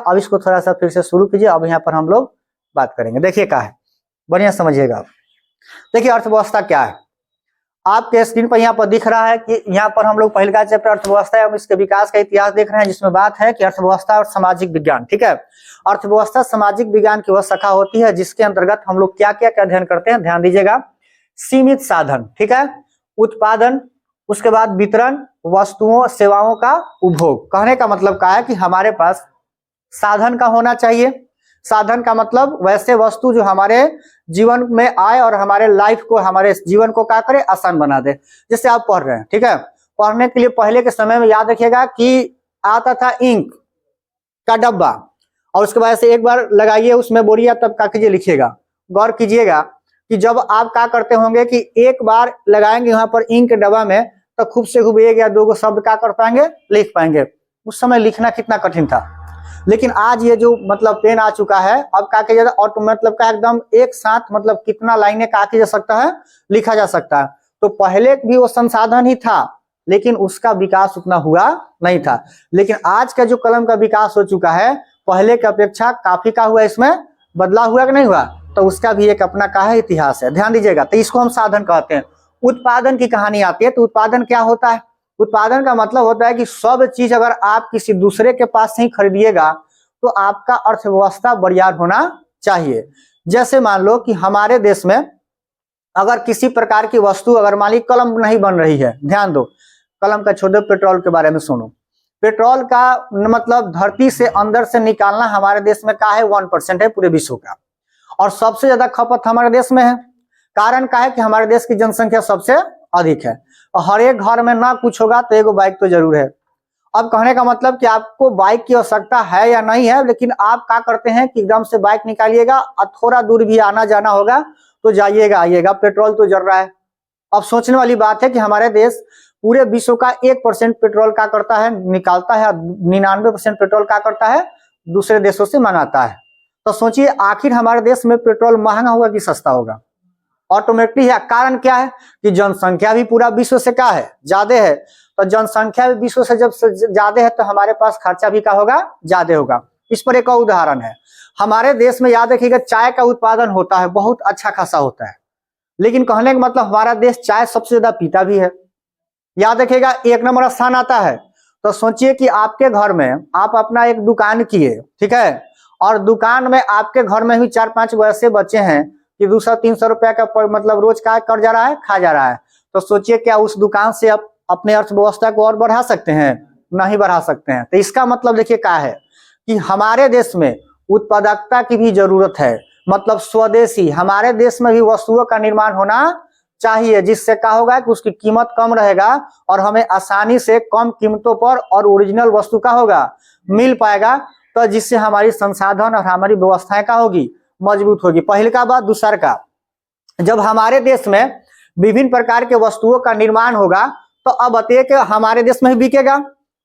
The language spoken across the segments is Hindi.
अब इसको थोड़ा सा फिर से शुरू कीजिए। अब यहाँ पर हम लोग बात करेंगे। देखिए क्या है, बढ़िया समझिएगा। देखिए अर्थव्यवस्था क्या है, आपके स्क्रीन पर यहाँ पर दिख रहा है कि यहाँ पर हम लोग पहले का चैप्टर अर्थव्यवस्था एवं इसके विकास का इतिहास देख रहे हैं, जिसमें बात है कि अर्थव्यवस्था और सामाजिक विज्ञान। ठीक है, अर्थव्यवस्था सामाजिक विज्ञान की वह शाखा होती है जिसके अंतर्गत हम लोग क्या क्या अध्ययन करते हैं, ध्यान दीजिएगा। सीमित साधन, ठीक है, उत्पादन, उसके बाद वितरण, वस्तुओं सेवाओं का उपभोग। कहने का मतलब क्या है कि हमारे पास साधन का होना चाहिए। साधन का मतलब वैसे वस्तु जो हमारे जीवन में आए और हमारे लाइफ को, हमारे जीवन को क्या करे, आसान बना दे। जैसे आप पढ़ रहे हैं, ठीक है, पढ़ने के लिए पहले के समय में याद रखिएगा कि आता था इंक का डब्बा, और उसके बाद से एक बार लगाइए उसमें बोरिया, तब क्या कीजिए, लिखिएगा। गौर कीजिएगा कि जब आप क्या करते होंगे कि एक बार लगाएंगे वहां पर इंक के डब्बा में, तो खूब से खूब एक या दो गो शब्द क्या कर पाएंगे, लिख पाएंगे। उस समय लिखना कितना कठिन था, लेकिन आज ये जो मतलब पेन आ चुका है, अब क्या किया जाता है, और मतलब का एकदम एक साथ मतलब कितना लाइनें क्या किया जा सकता है, लिखा जा सकता है। तो पहले भी वो संसाधन ही था, लेकिन उसका विकास उतना हुआ नहीं था। लेकिन आज का जो कलम का विकास हो चुका है, पहले की अपेक्षा काफी का हुआ, इसमें बदलाव हुआ कि नहीं हुआ, तो उसका भी एक अपना का है, इतिहास है। ध्यान दीजिएगा, तो इसको हम साधन कहते हैं। उत्पादन की कहानी आती है, तो उत्पादन क्या होता है, उत्पादन का मतलब होता है कि सब चीज अगर आप किसी दूसरे के पास से ही खरीदिएगा तो आपका अर्थव्यवस्था बरियार होना चाहिए। जैसे मान लो कि हमारे देश में अगर किसी प्रकार की वस्तु, अगर मान ली कलम नहीं बन रही है, ध्यान दो, कलम का छोड़ो, पेट्रोल के बारे में सुनो। पेट्रोल का मतलब धरती से अंदर से निकालना हमारे देश में क्या है, 1% है पूरे विश्व का, और सबसे ज्यादा खपत हमारे देश में है। कारण क्या है कि हमारे देश की जनसंख्या सबसे अधिक है, और हर एक घर में ना कुछ होगा तो एक बाइक तो जरूर है। अब कहने का मतलब कि आपको बाइक की आवश्यकता है या नहीं है, लेकिन आप क्या करते हैं कि एकदम से बाइक निकालिएगा और थोड़ा दूर भी आना जाना होगा तो जाइएगा आइएगा, पेट्रोल तो जल रहा है। अब सोचने वाली बात है कि हमारे देश पूरे विश्व का 1% पेट्रोल क्या करता है, निकालता है, 99% पेट्रोल क्या करता है, दूसरे देशों से मंगाता है। तो सोचिए आखिर हमारे देश में पेट्रोल महंगा होगा कि सस्ता होगा, ऑटोमेटिकली है। कारण क्या है कि जनसंख्या भी पूरा विश्व से क्या है, ज्यादा है। तो जनसंख्या भी विश्व से जब ज्यादा है तो हमारे पास खर्चा भी क्या होगा, ज्यादा होगा। इस पर एक और उदाहरण है, हमारे देश में याद रखिएगा चाय का उत्पादन होता है, बहुत अच्छा खासा होता है, लेकिन कहने का मतलब हमारा देश चाय सबसे ज्यादा पीता भी है। याद रखिएगा 1 नंबर स्थान आता है। तो सोचिए कि आपके घर में आप अपना एक दुकान किए, ठीक है, और दुकान में आपके घर में भी 4-5 ऐसे बच्चे हैं कि 200-300 रुपया का मतलब रोज का कर जा रहा है, खा जा रहा है। तो सोचिए क्या उस दुकान से आप अपने अर्थव्यवस्था को और बढ़ा सकते हैं, नहीं बढ़ा सकते हैं। तो इसका मतलब देखिए क्या है कि हमारे देश में उत्पादकता की भी जरूरत है, मतलब स्वदेशी, हमारे देश में भी वस्तुओं का निर्माण होना चाहिए, जिससे क्या होगा कि उसकी कीमत कम रहेगा और हमें आसानी से कम कीमतों पर और ओरिजिनल वस्तु का होगा मिल पाएगा। तो जिससे हमारी संसाधन और हमारी व्यवस्थाएं का होगी, मजबूत होगी। पहले का बात। दूसरा का, जब हमारे देश में विभिन्न प्रकार के वस्तुओं का निर्माण होगा तो अब बताइए कि हमारे देश में ही बिकेगा।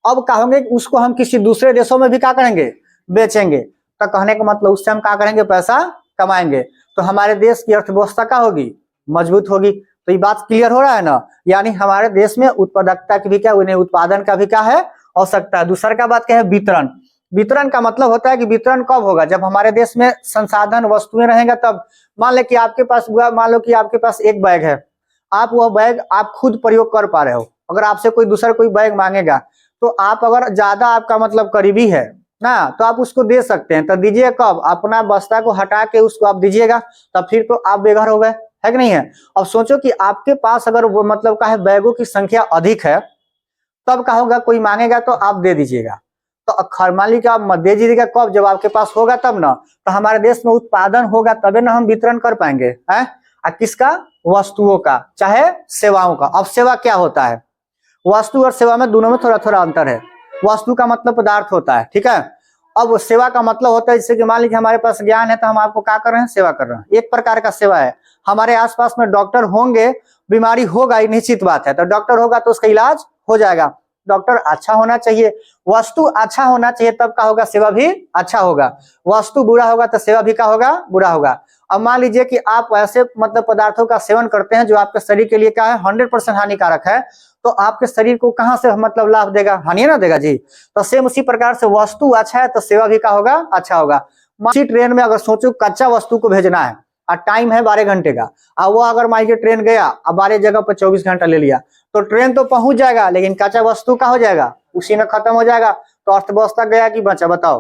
अब कहोगे उसको हम किसी दूसरे देशों में भी क्या करेंगे, बेचेंगे। तो कहने का मतलब उससे हम क्या करेंगे, पैसा कमाएंगे। तो हमारे देश की अर्थव्यवस्था क्या होगी, मजबूत होगी। तो ये बात क्लियर हो रहा है ना, यानी हमारे देश में उत्पादकता की भी क्या, उन्हें उत्पादन का भी क्या है, आवश्यकता है। दूसरा का बात क्या है, वितरण। वितरण का मतलब होता है कि वितरण कब होगा, जब हमारे देश में संसाधन वस्तुएं रहेंगे तब। मान ले कि आपके पास, मान लो कि आपके पास एक बैग है, आप वह बैग आप खुद प्रयोग कर पा रहे हो। अगर आपसे कोई दूसरा कोई बैग मांगेगा तो आप अगर ज्यादा आपका मतलब करीबी है ना, तो आप उसको दे सकते हैं। तो दीजिए कब, अपना बस्ता को हटा के उसको आप दीजिएगा, तब फिर तो आप बेघर हो गए, है कि नहीं है। अब सोचो कि आपके पास अगर वो मतलब का है बैगों की संख्या अधिक है, तब क्या होगा, कोई मांगेगा तो आप दे दीजिएगा। तो मान लीजिए आप दे दीजिएगा कब, जब आपके पास होगा तब ना। तो हमारे देश में उत्पादन होगा तबे ना हम वितरण कर पाएंगे, है। किसका, वस्तुओं का, चाहे सेवाओं का। अब सेवा क्या होता है, वस्तु और सेवा में दोनों में थोड़ा थोड़ा अंतर है। वस्तु का मतलब पदार्थ होता है, ठीक है। अब सेवा का मतलब होता है, जैसे कि मान लीजिए हमारे पास ज्ञान है तो हम आपको क्या कर रहे हैं, सेवा कर रहे हैं, एक प्रकार का सेवा है। हमारे आसपास में डॉक्टर होंगे, बीमारी होगा, ये निश्चित बात है, तो डॉक्टर होगा तो उसका इलाज हो जाएगा। डॉक्टर अच्छा होना चाहिए, वस्तु अच्छा होना चाहिए, तब का होगा सेवा भी अच्छा होगा। वस्तु बुरा होगा तो सेवा भी का होगा, बुरा होगा। अब मान लीजिए कि आप ऐसे मतलब पदार्थों का सेवन करते हैं जो आपके शरीर के लिए क्या है 100% हानिकारक है, तो आपके शरीर को कहां से मतलब लाभ देगा, हानि ना देगा जी। तो सेम उसी प्रकार से वस्तु अच्छा है तो सेवा भी का होगा, अच्छा होगा। इसी ट्रेन में अगर सोचो कच्चा वस्तु को भेजना है और टाइम है 12 घंटे का, और वो अगर मान लीजिए ट्रेन गया अब 12 जगह पर 24 घंटा ले लिया, तो ट्रेन तो पहुंच जाएगा लेकिन कच्चा वस्तु का हो जाएगा, उसी में खत्म हो जाएगा। तो अर्थव्यवस्था गया कि बचा, बताओ।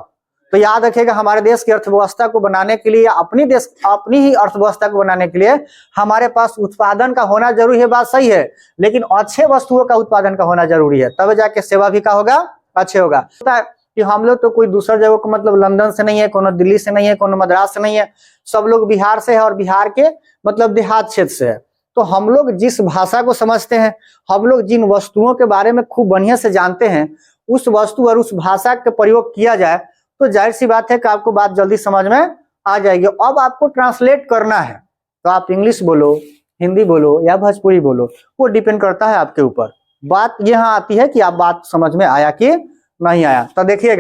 तो याद रखिएगा हमारे देश की अर्थव्यवस्था को बनाने के लिए, अपनी ही अर्थव्यवस्था को बनाने के लिए हमारे पास उत्पादन का होना जरूरी है, बात सही है, लेकिन अच्छे वस्तुओं का उत्पादन का होना जरूरी है, तब जाके सेवा भी का होगा, अच्छे होगा। कि हम लोग तो कोई दूसरा जगह को मतलब लंदन से नहीं है, कोनो दिल्ली से नहीं है, कोनो मद्रास से नहीं है, सब लोग बिहार से है और बिहार के मतलब देहात क्षेत्र से है। तो हम लोग जिस भाषा को समझते हैं, हम लोग जिन वस्तुओं के बारे में खूब बढ़िया से जानते हैं, उस वस्तु और उस भाषा का प्रयोग किया जाए तो जाहिर सी बात है कि आपको बात जल्दी समझ में आ जाएगी। अब आपको ट्रांसलेट करना है तो आप इंग्लिश बोलो, हिंदी बोलो या भोजपुरी बोलो, वो डिपेंड करता है आपके ऊपर। बात यहाँ आती है कि आप बात समझ में आया कि नहीं आया। तो देखिएगा